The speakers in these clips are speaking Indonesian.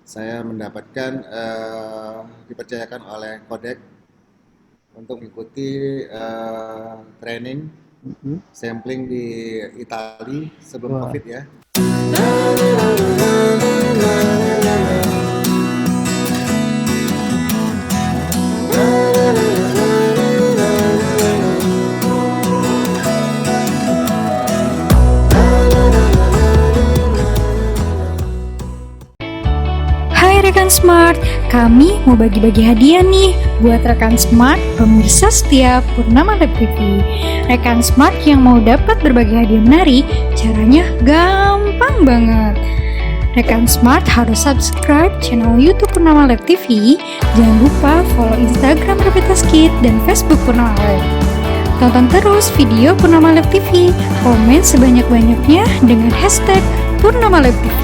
saya mendapatkan dipercayakan oleh Kodek untuk mengikuti training Mhm. sampling di Italia sebelum Wah, COVID ya. Hai rekan Smart, kami mau bagi-bagi hadiah nih buat rekan Smart pemirsa setiap Purnama Lab TV. Rekan Smart yang mau dapat berbagi hadiah menarik, caranya gampang banget. Rekan Smart harus subscribe channel YouTube Purnama Lab TV. Jangan lupa follow Instagram Repetas Kid dan Facebook Purnama Lab. Tonton terus video Purnama Lab TV. Komen sebanyak-banyaknya dengan hashtag Purnama Lab TV.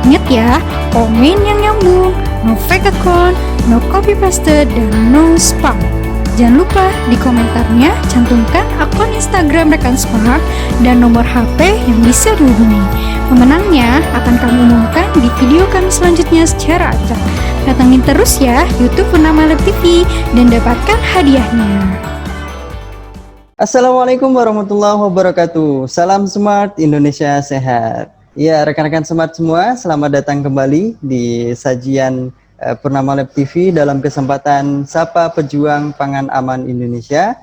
Ingat ya, komen yang nyambung, no fake account, no copy paste, dan no spam. Jangan lupa di komentarnya cantumkan akun Instagram rekan Smart dan nomor HP yang bisa dihubungi. Pemenangnya akan kami umumkan di video kami selanjutnya secara acak. Datangin terus ya YouTube Purnama Lab TV dan dapatkan hadiahnya. Assalamualaikum warahmatullahi wabarakatuh. Salam Smart Indonesia Sehat. Ya, rekan-rekan Smart semua, selamat datang kembali di sajian Purnama Lab TV dalam kesempatan Sapa Pejuang Pangan Aman Indonesia.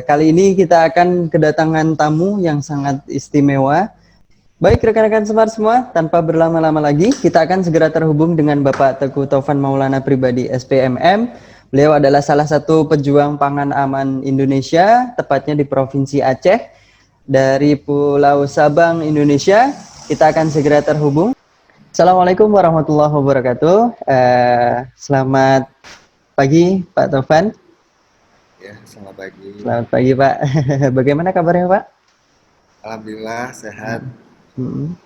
Kali ini kita akan kedatangan tamu yang sangat istimewa. Baik rekan-rekan Smart semua, tanpa berlama-lama lagi, kita akan segera terhubung dengan Bapak Teguh Taufan Maulana Pribadi SPMM. Beliau adalah salah satu pejuang pangan aman Indonesia, tepatnya di Provinsi Aceh. Dari Pulau Sabang, Indonesia, kita akan segera terhubung. Assalamualaikum warahmatullahi wabarakatuh. Selamat pagi Pak Taufan. Ya, selamat pagi. Selamat pagi Pak. Bagaimana kabarnya Pak? Alhamdulillah sehat, Mm-mm.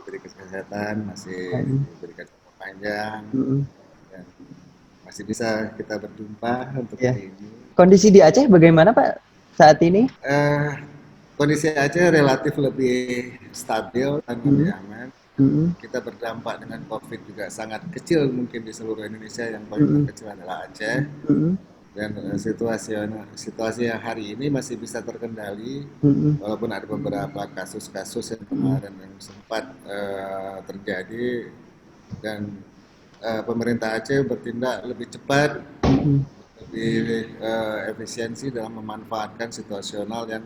diberi kesehatan, masih Mm-mm. diberikan umur panjang, Mm-mm. dan masih bisa kita berjumpa untuk Ya. hari ini. Kondisi di Aceh bagaimana Pak saat ini? Eh, Kondisi Aceh relatif lebih stabil dan lebih Mm-mm. aman. Mm-mm. Kita berdampak dengan COVID juga sangat kecil mungkin di seluruh Indonesia, yang paling Mm-mm. terkecil adalah Aceh. Mm-mm. Dan situasi yang hari ini masih bisa terkendali, Mm-mm. walaupun ada beberapa kasus-kasus yang kemarin yang sempat terjadi, dan pemerintah Aceh bertindak lebih cepat, Mm-mm. lebih efisiensi dalam memanfaatkan situasional yang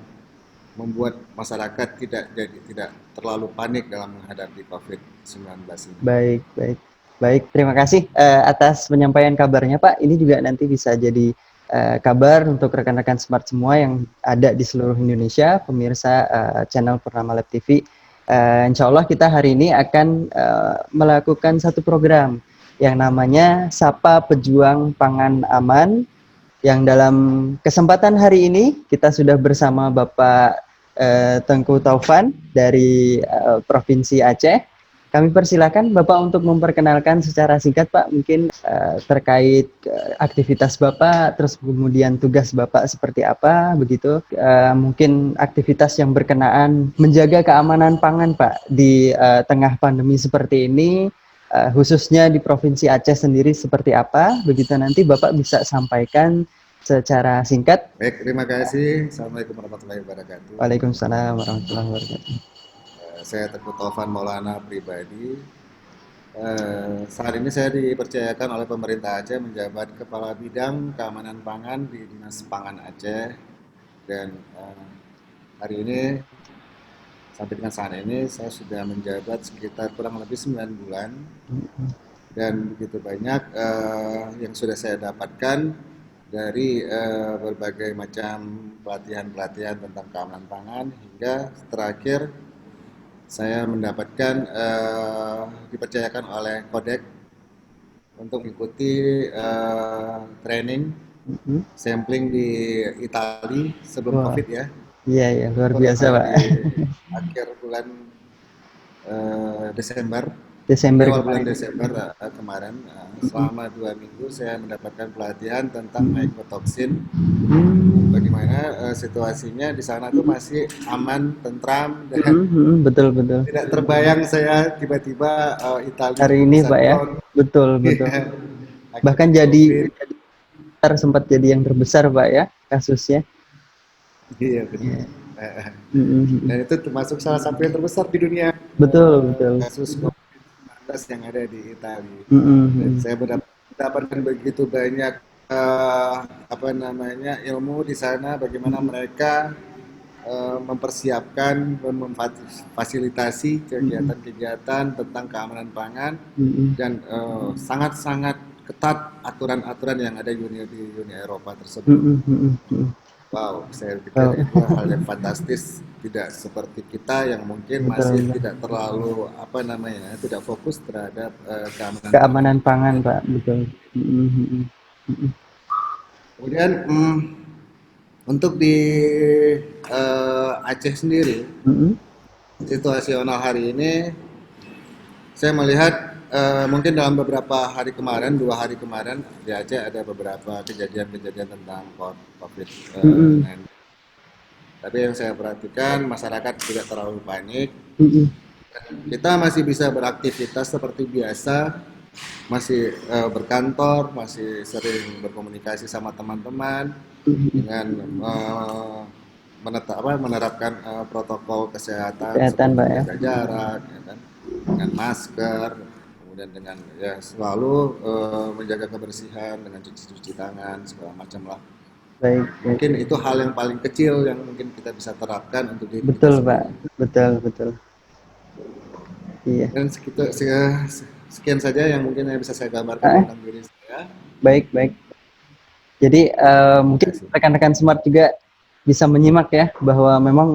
membuat masyarakat tidak terlalu panik dalam menghadapi COVID-19 ini. Baik, baik. Baik, terima kasih atas penyampaian kabarnya Pak. Ini juga nanti bisa jadi kabar untuk rekan-rekan Smart semua yang ada di seluruh Indonesia, pemirsa channel Purnama Lab TV. Insya Allah kita hari ini akan melakukan satu program yang namanya Sapa Pejuang Pangan Aman, yang dalam kesempatan hari ini kita sudah bersama Bapak Tengku Taufan dari Provinsi Aceh. Kami persilakan Bapak untuk memperkenalkan secara singkat Pak, mungkin terkait aktivitas Bapak, terus kemudian tugas Bapak seperti apa, begitu. Mungkin aktivitas yang berkenaan menjaga keamanan pangan Pak di tengah pandemi seperti ini, khususnya di Provinsi Aceh sendiri seperti apa, begitu nanti Bapak bisa sampaikan secara singkat. Baik, terima kasih. Assalamualaikum warahmatullahi wabarakatuh. Waalaikumsalam warahmatullahi wabarakatuh. Saya Teguh Taufan Maulana Pribadi. Saat ini saya dipercayakan oleh pemerintah Aceh menjabat Kepala Bidang Keamanan Pangan di Dinas Pangan Aceh. Dan hari ini, sampai dengan saat ini, saya sudah menjabat sekitar kurang lebih 9 bulan. Dan begitu banyak yang sudah saya dapatkan dari berbagai macam pelatihan-pelatihan tentang keamanan pangan, hingga terakhir saya mendapatkan dipercayakan oleh Kodek untuk mengikuti training Mhm. sampling di Italia sebelum Wah, COVID ya, iya ya, luar kurang biasa lebih Pak. di akhir bulan Desember. Desember awal bulan kemarin. Desember kemarin, selama 2 minggu saya mendapatkan pelatihan tentang mycotoxin. Hmm. Bagaimana situasinya di sana tuh masih aman, tentram, dan Betul betul. tidak terbayang saya tiba-tiba Italia Hari itu ini bisa Pak ya, down. betul betul. Iya, Bahkan akibat jadi COVID. sempat jadi yang terbesar Pak ya kasusnya. Iya benar. Iya. Eh, Mm-mm. Dan itu termasuk salah satu yang terbesar di dunia, Betul betul. kasus COVID-19 yang ada di Italia. Dan Mm-mm. saya mendapatkan begitu banyak apa namanya ilmu di sana, bagaimana mereka mempersiapkan dan memfasilitasi Mm-mm. kegiatan-kegiatan tentang keamanan pangan, Mm-mm. dan sangat-sangat ketat aturan-aturan yang ada di Uni Eropa tersebut. Mm-mm. Mm-mm. Wow, saya pikir Oh, itu hal yang fantastis, tidak seperti kita yang mungkin betul, masih betul. tidak terlalu apa namanya, tidak fokus terhadap keamanan pangan Keamanan itu. pangan Dan Pak, betul. Mm-mm. Mm-mm. Mm-mm. kemudian untuk di Aceh sendiri, Mm-mm. situasional hari ini, saya melihat mungkin dalam beberapa hari kemarin, 2 hari kemarin di Aceh ada beberapa kejadian-kejadian tentang Mm-mm. COVID-19. Tapi yang saya perhatikan masyarakat tidak terlalu panik. Mm-mm. Kita masih bisa beraktivitas seperti biasa, masih berkantor, masih sering berkomunikasi sama teman-teman Mm-mm. dengan menerapkan protokol kesehatan Kesehatan seperti Pak ya. menjaga jarak, ya kan, dengan masker, kemudian dengan ya selalu menjaga kebersihan dengan cuci tangan segala macam lah. Baik, baik. Mungkin itu hal yang paling kecil yang mungkin kita bisa terapkan untuk diri kita Betul Pak, sendiri. betul betul. Iya. Dan sekian saja yang mungkin yang bisa saya gambarkan Ah, tentang diri saya. baik baik. Jadi Terima mungkin kasih. rekan-rekan Smart juga bisa menyimak ya bahwa memang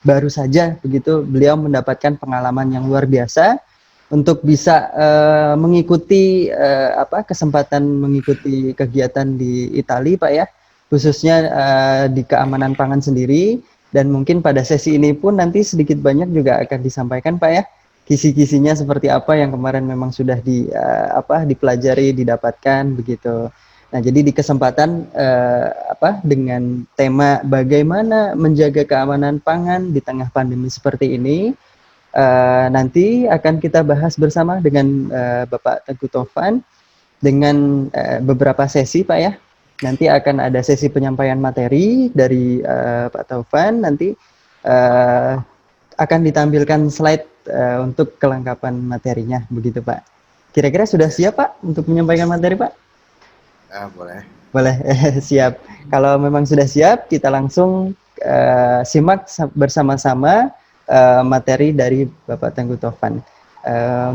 baru saja begitu beliau mendapatkan pengalaman yang luar biasa untuk bisa mengikuti kesempatan mengikuti kegiatan di Italia Pak ya, khususnya di keamanan pangan sendiri, dan mungkin pada sesi ini pun nanti sedikit banyak juga akan disampaikan Pak ya, kisi-kisinya seperti apa yang kemarin memang sudah dipelajari, didapatkan begitu. Nah, jadi di kesempatan dengan tema bagaimana menjaga keamanan pangan di tengah pandemi seperti ini, nanti akan kita bahas bersama dengan Bapak Teguh Tovan dengan beberapa sesi Pak ya. Nanti akan ada sesi penyampaian materi dari Pak Tovan, nanti uh, akan ditampilkan slide untuk kelengkapan materinya begitu Pak. Kira-kira sudah Ya, siap Pak untuk menyampaikan materi Pak? boleh. Boleh, siap. Kalau memang sudah siap, kita langsung simak bersama-sama materi dari Bapak Tenggu Tovan.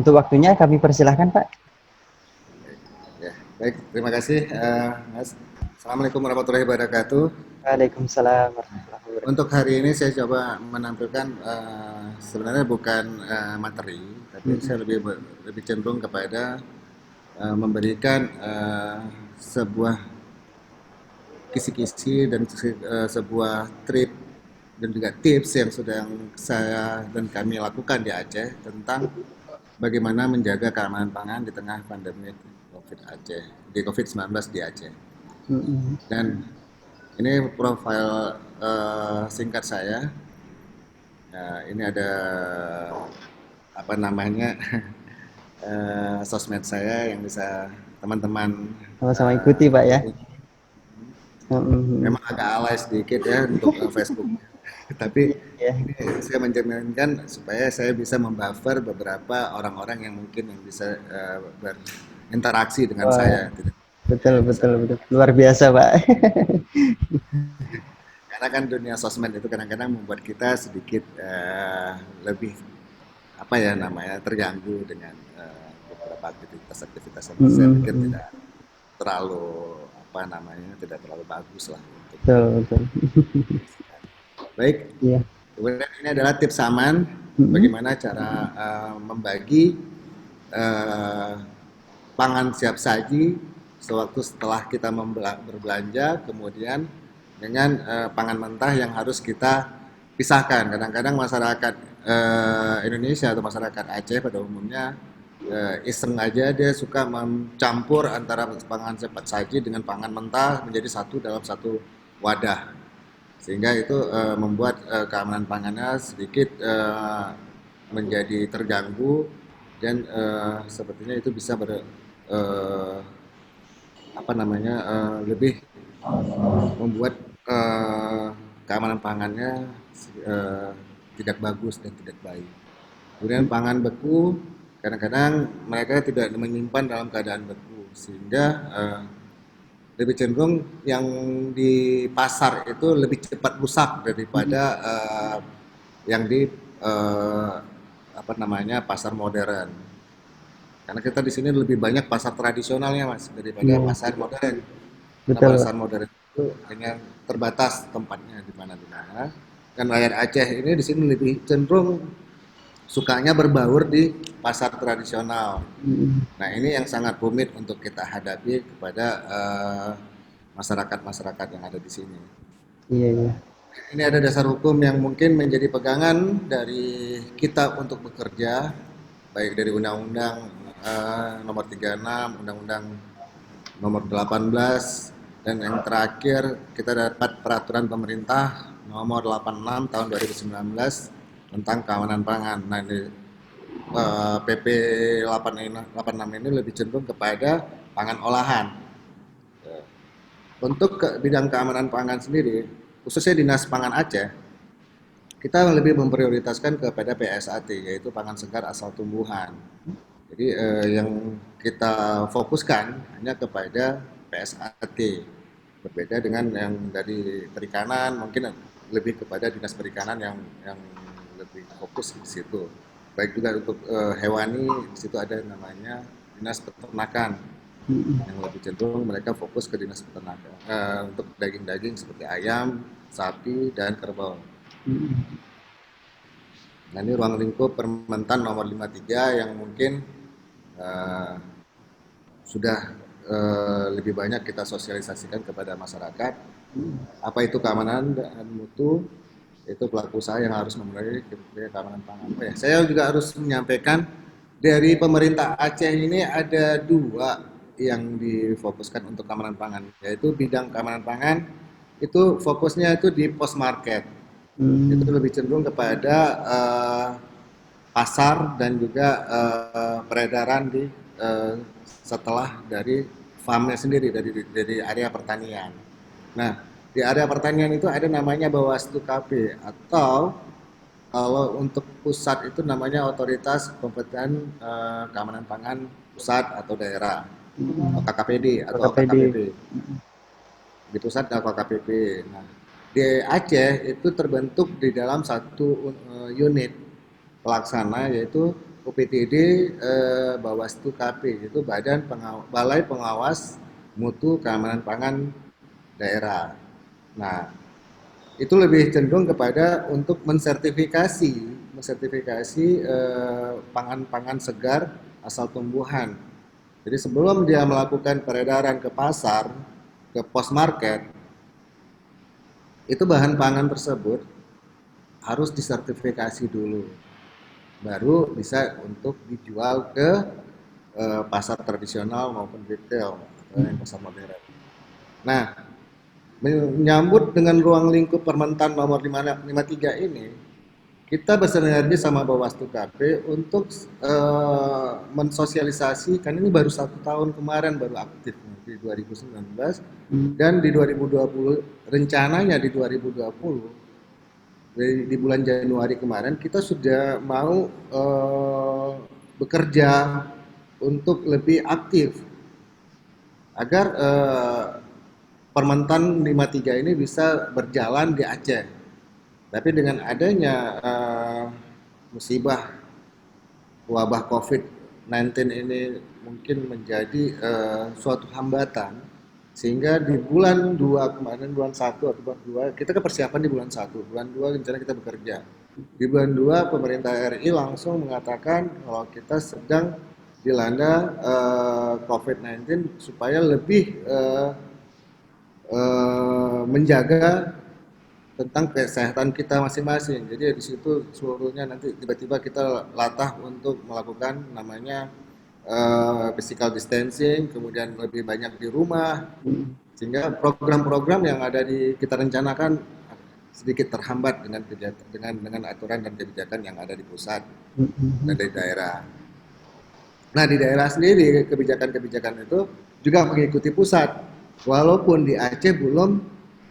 Untuk waktunya kami persilahkan Pak. Ya, baik. Terima kasih, Mas. Assalamualaikum warahmatullahi wabarakatuh. Waalaikumsalam warahmatullahi wabarakatuh. Untuk hari ini saya coba menampilkan sebenarnya bukan materi, tapi saya lebih cenderung kepada memberikan sebuah kisi-kisi dan sebuah trip dan juga tips yang sedang saya dan kami lakukan di Aceh tentang bagaimana menjaga keamanan pangan di tengah pandemi COVID-19 di Aceh. Dan ini profil singkat saya. Ini ada apa namanya sosmed saya yang bisa teman-teman Sama-sama ikuti Pak ya. memang agak alay sedikit ya untuk Facebook. Tapi Ya, ini saya menjaminkan supaya saya bisa membuffer beberapa orang-orang yang mungkin yang bisa berinteraksi dengan wah, saya. betul Bisa. betul betul. Luar biasa Pak. Karena kan dunia sosmed itu kadang-kadang membuat kita sedikit lebih apa ya namanya terganggu dengan beberapa aktivitas yang saya pikir tidak terlalu apa namanya tidak terlalu bagus lah untuk Betul betul. baik. Iya. Kemudian ini adalah tips aman bagaimana cara membagi pangan siap saji sewaktu setelah kita berbelanja, kemudian dengan pangan mentah yang harus kita pisahkan. Kadang-kadang masyarakat Indonesia atau masyarakat Aceh pada umumnya iseng aja dia suka mencampur antara pangan cepat saji dengan pangan mentah menjadi satu dalam satu wadah, sehingga itu membuat keamanan pangannya sedikit menjadi terganggu dan sepertinya itu bisa eh, apa namanya lebih membuat keamanan pangannya eh, tidak bagus dan tidak baik. Kemudian pangan beku, kadang-kadang mereka tidak menyimpan dalam keadaan beku, sehingga lebih cenderung yang di pasar itu lebih cepat rusak daripada yang di eh, apa namanya pasar modern. Karena kita di sini lebih banyak pasar tradisionalnya mas daripada Iya, pasar modern. Karena betul. pasar modern itu hanya terbatas tempatnya di mana-mana. Dan rakyat Aceh ini di sini lebih cenderung sukanya berbaur di pasar tradisional. Mm, Nah, ini yang sangat rumit untuk kita hadapi kepada masyarakat-masyarakat yang ada di sini. iya, iya. Ini ada dasar hukum yang mungkin menjadi pegangan dari kita untuk bekerja, baik dari Undang-Undang Nomor 36, Undang-Undang Nomor 18, dan yang terakhir kita dapat Peraturan Pemerintah Nomor 86 Tahun 2019 tentang keamanan pangan. Nah, ini PP 86 ini lebih cenderung kepada pangan olahan. Untuk bidang keamanan pangan sendiri, khususnya Dinas Pangan Aceh, kita lebih memprioritaskan kepada PSAT, yaitu pangan segar asal tumbuhan. Jadi yang kita fokuskan hanya kepada PSAT, berbeda dengan yang dari perikanan, mungkin lebih kepada Dinas Perikanan yang lebih fokus di situ. Baik juga untuk hewani, di situ ada namanya Dinas Peternakan, Mm, yang lebih cenderung mereka fokus ke dinas peternakan untuk daging-daging seperti ayam, sapi, dan kerbau. mm. Nah, ini ruang lingkup Permentan nomor 53 yang mungkin eh, sudah lebih banyak kita sosialisasikan kepada masyarakat. Apa itu keamanan dan mutu? Itu pelaku usaha yang harus memenuhi kriteria keamanan pangan. Oh ya, saya juga harus menyampaikan dari pemerintah Aceh ini ada dua yang difokuskan untuk keamanan pangan, yaitu bidang keamanan pangan itu fokusnya itu di post market. Itu Mm, lebih cenderung kepada pasar dan juga peredaran di setelah dari farmnya sendiri dari area pertanian. Nah, di area pertanian itu ada namanya Bawaslu KP atau kalau untuk pusat itu namanya Otoritas Kompeten Keamanan Pangan Pusat atau Daerah, mm. OKKPD atau KPD. OKKPP. Di pusat ada OKKPP. Nah, di Aceh itu terbentuk di dalam satu unit pelaksana yaitu UPTD Bawaslu KP, itu Balai Pengawas Mutu Keamanan Pangan Daerah. Nah, itu lebih cenderung kepada untuk mensertifikasi pangan-pangan segar asal tumbuhan. Jadi sebelum dia melakukan peredaran ke pasar, ke pos market, itu bahan pangan tersebut harus disertifikasi dulu, baru bisa untuk dijual ke pasar tradisional maupun retail atau yang pasar modern. Nah, menyambut dengan ruang lingkup Permentan nomor 53 ini, kita bersinergi sama Bawaslu KP untuk mensosialisasi, kan ini baru 1 tahun kemarin baru aktif di 2019 Mm, dan di 2020 rencananya di 2020 di bulan Januari kemarin kita sudah mau bekerja untuk lebih aktif agar Permentan 53 ini bisa berjalan di Aceh. Tapi dengan adanya musibah wabah COVID-19 ini mungkin menjadi suatu hambatan, sehingga di bulan 2 kemarin, bulan 1 atau bulan 2 kita ke persiapan di bulan 1, bulan 2 rencana kita bekerja. Di bulan 2 pemerintah RI langsung mengatakan kalau kita sedang dilanda COVID-19 supaya lebih menjaga tentang kesehatan kita masing-masing. Jadi di situ seluruhnya nanti tiba-tiba kita latah untuk melakukan namanya physical distancing, kemudian lebih banyak di rumah, sehingga program-program yang ada di kita rencanakan sedikit terhambat dengan kegiatan, dengan aturan dan kebijakan yang ada di pusat dan di daerah. Nah, di daerah sendiri kebijakan-kebijakan itu juga mengikuti pusat, walaupun di Aceh belum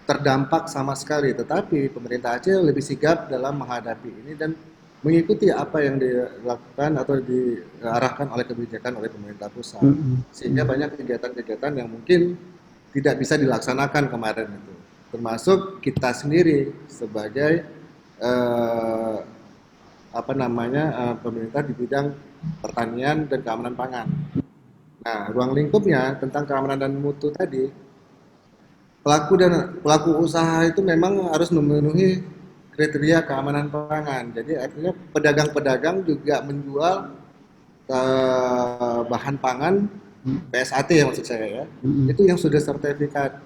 terdampak sama sekali, tetapi pemerintah Aceh lebih sigap dalam menghadapi ini dan mengikuti apa yang dilakukan atau diarahkan oleh kebijakan oleh pemerintah pusat, sehingga banyak kegiatan-kegiatan yang mungkin tidak bisa dilaksanakan kemarin itu, termasuk kita sendiri sebagai pemerintah di bidang pertanian dan keamanan pangan. Nah, ruang lingkupnya tentang keamanan dan mutu tadi, pelaku usaha itu memang harus memenuhi kriteria keamanan pangan. Jadi artinya pedagang-pedagang juga menjual bahan pangan PSAT ya maksud saya ya, itu yang sudah sertifikat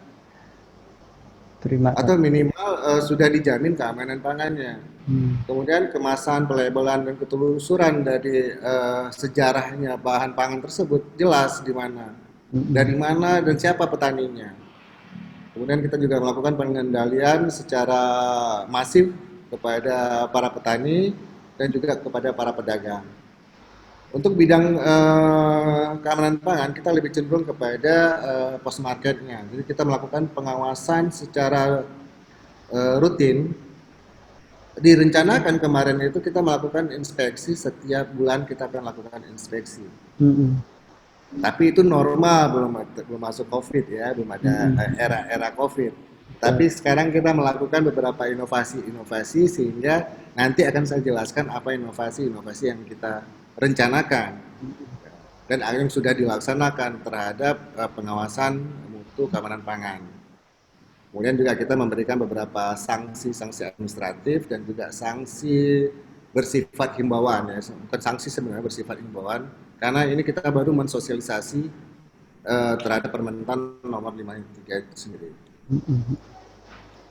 atau minimal sudah dijamin keamanan pangannya. Kemudian kemasan, pelabelan dan ketelusuran dari sejarahnya bahan pangan tersebut jelas di mana, dari mana dan siapa petaninya. Kemudian kita juga melakukan pengendalian secara masif kepada para petani dan juga kepada para pedagang. Untuk bidang keamanan pangan kita lebih cenderung kepada post marketnya. Jadi kita melakukan pengawasan secara rutin. Direncanakan kemarin itu kita melakukan inspeksi setiap bulan, kita akan lakukan inspeksi. Tapi itu normal, belum masuk COVID ya, belum ada era COVID. Tapi sekarang kita melakukan beberapa inovasi sehingga nanti akan saya jelaskan apa inovasi yang kita rencanakan dan yang sudah dilaksanakan terhadap pengawasan mutu keamanan pangan. Kemudian juga kita memberikan beberapa sanksi administratif dan juga sanksi bersifat himbauan ya, bukan sanksi sebenarnya, bersifat himbauan, karena ini kita baru mensosialisasi terhadap Permentan nomor 53 itu sendiri.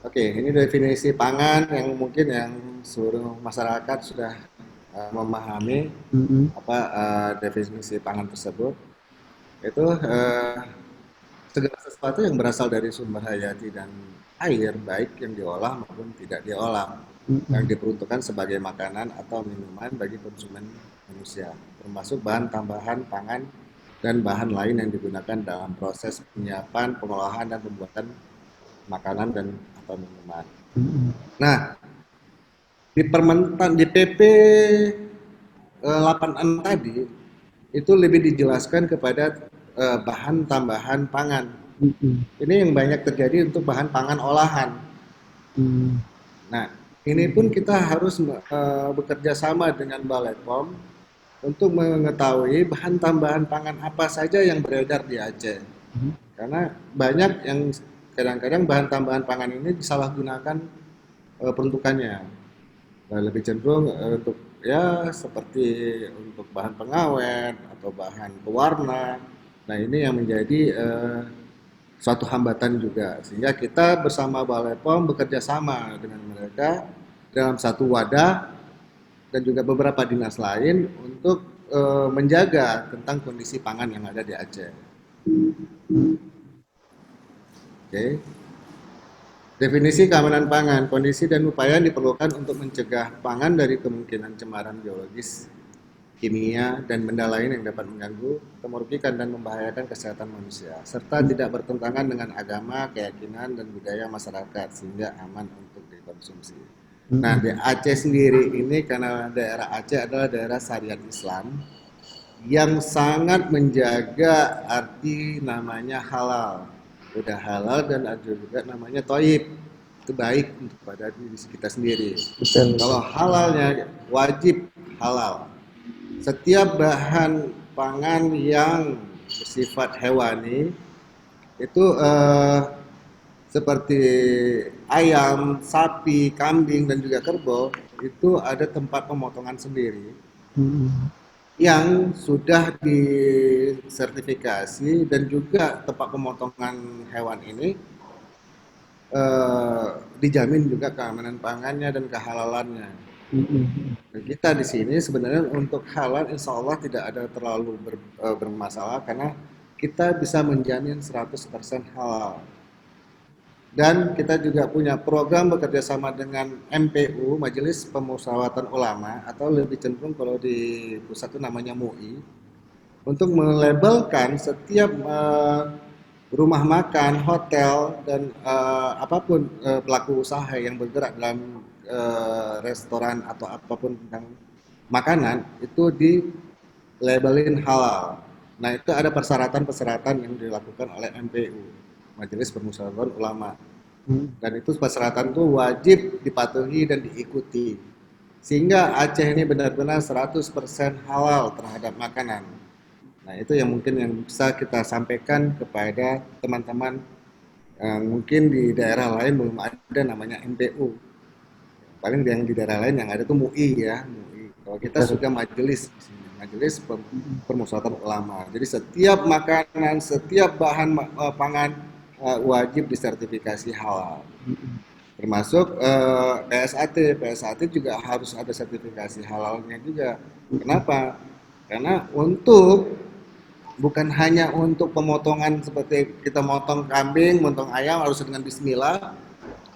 Oke, ini definisi pangan yang mungkin yang seluruh masyarakat sudah memahami apa definisi pangan tersebut. Itu segala sesuatu yang berasal dari sumber hayati dan air, baik yang diolah maupun tidak diolah, yang diperuntukkan sebagai makanan atau minuman bagi konsumen manusia, termasuk bahan tambahan pangan dan bahan lain yang digunakan dalam proses penyiapan, pengolahan, dan pembuatan makanan dan atau minuman. Nah, di PP 86 tadi itu lebih dijelaskan kepada bahan tambahan pangan. Ini yang banyak terjadi untuk bahan pangan olahan. Nah, ini pun kita harus bekerja sama dengan Balai POM untuk mengetahui bahan tambahan pangan apa saja yang beredar di Aceh. Karena banyak yang kadang-kadang bahan tambahan pangan ini disalahgunakan peruntukannya. Nah, lebih cenderung untuk ya seperti untuk bahan pengawet atau bahan pewarna. Nah, ini yang menjadi suatu hambatan juga, sehingga kita bersama Balai POM bekerja sama dengan mereka dalam satu wadah dan juga beberapa dinas lain untuk menjaga tentang kondisi pangan yang ada di Aceh. Oke. Definisi keamanan pangan, kondisi dan upaya yang diperlukan untuk mencegah pangan dari kemungkinan cemaran biologis, kimia, dan benda lain yang dapat mengganggu, merugikan, dan membahayakan kesehatan manusia, serta tidak bertentangan dengan agama, keyakinan, dan budaya masyarakat, sehingga aman untuk dikonsumsi. Nah, di Aceh sendiri ini, karena daerah Aceh adalah daerah syariat Islam, yang sangat menjaga arti namanya halal. Udah halal dan ada juga namanya toib, itu baik untuk pada diri kita sendiri. Kalau halalnya wajib halal. Setiap bahan pangan yang bersifat hewani itu seperti ayam, sapi, kambing, dan juga kerbau itu ada tempat pemotongan sendiri yang sudah disertifikasi, dan juga tempat pemotongan hewan ini dijamin juga keamanan pangannya dan kehalalannya. Dan kita di sini sebenarnya untuk halal insya Allah tidak ada terlalu bermasalah karena kita bisa menjamin 100% halal. Dan kita juga punya program bekerja sama dengan MPU, Majelis Pemusyawaratan Ulama, atau lebih cenderung kalau di pusat itu namanya MUI, untuk melabelkan setiap rumah makan, hotel, dan apapun pelaku usaha yang bergerak dalam restoran atau apapun tentang makanan itu di labelin halal. Nah, itu ada persyaratan-persyaratan yang dilakukan oleh MPU, Majelis Permusyawaratan Ulama. Dan itu persyaratan itu wajib dipatuhi dan diikuti. Sehingga Aceh ini benar-benar 100% halal terhadap makanan. Nah, itu yang mungkin yang bisa kita sampaikan kepada teman-teman yang mungkin di daerah lain belum ada namanya MPU. Paling yang di daerah lain yang ada itu MUI ya, MUI. Kalau kita sudah majelis di sini, Majelis Permusyawaratan Ulama. Jadi setiap makanan, setiap bahan pangan wajib disertifikasi halal. Termasuk PSAT. PSAT juga harus ada sertifikasi halalnya juga. Kenapa? Karena bukan hanya untuk pemotongan seperti kita motong kambing, motong ayam harus dengan bismillah.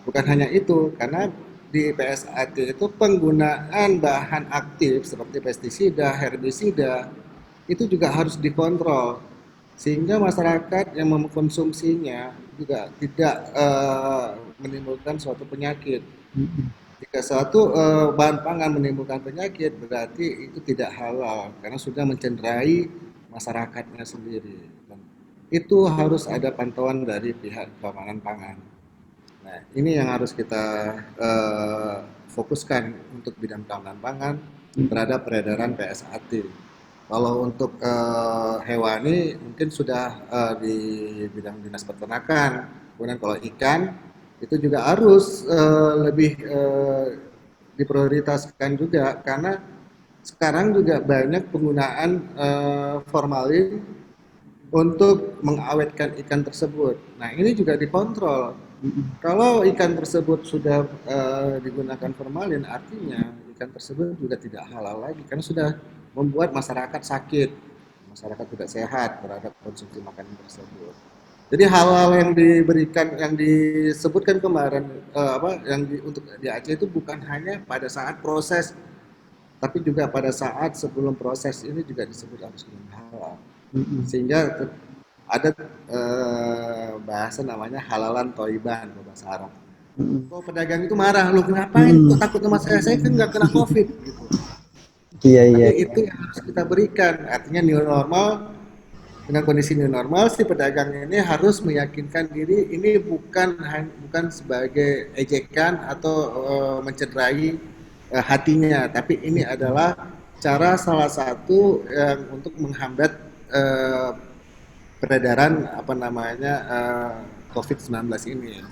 Bukan hanya itu, karena di PSAT itu penggunaan bahan aktif seperti pestisida, herbisida itu juga harus dikontrol sehingga masyarakat yang mengkonsumsinya juga tidak menimbulkan suatu penyakit. Jika suatu bahan pangan menimbulkan penyakit berarti itu tidak halal karena sudah mencederai masyarakatnya sendiri. Dan itu harus ada pantauan dari pihak keamanan pangan. Nah, ini yang harus kita fokuskan untuk bidang keamanan pangan terhadap peredaran PSAT. Kalau untuk hewani mungkin sudah di bidang dinas peternakan. Kemudian kalau ikan itu juga harus lebih diprioritaskan juga karena sekarang juga banyak penggunaan formalin untuk mengawetkan ikan tersebut. Nah, ini juga dikontrol. Kalau ikan tersebut sudah digunakan formalin, artinya ikan tersebut juga tidak halal lagi karena sudah membuat masyarakat sakit, masyarakat tidak sehat terhadap konsumsi makanan tersebut. Jadi hal-hal yang diberikan, yang disebutkan kemarin, untuk di Aceh itu bukan hanya pada saat proses, tapi juga pada saat sebelum proses ini juga disebut harus halal. Sehingga ada bahasa namanya halalan toiban bahasa Arab. Kok pedagang itu marah, lu ngapain? Kok takut sama saya kan nggak kena COVID gitu. Iya. Tapi itu yang harus kita berikan. Artinya new normal, dengan kondisi new normal si pedagang ini harus meyakinkan diri ini bukan sebagai ejekan atau mencederai hatinya, tapi ini adalah cara salah satu yang untuk menghambat peredaran COVID-19 ini.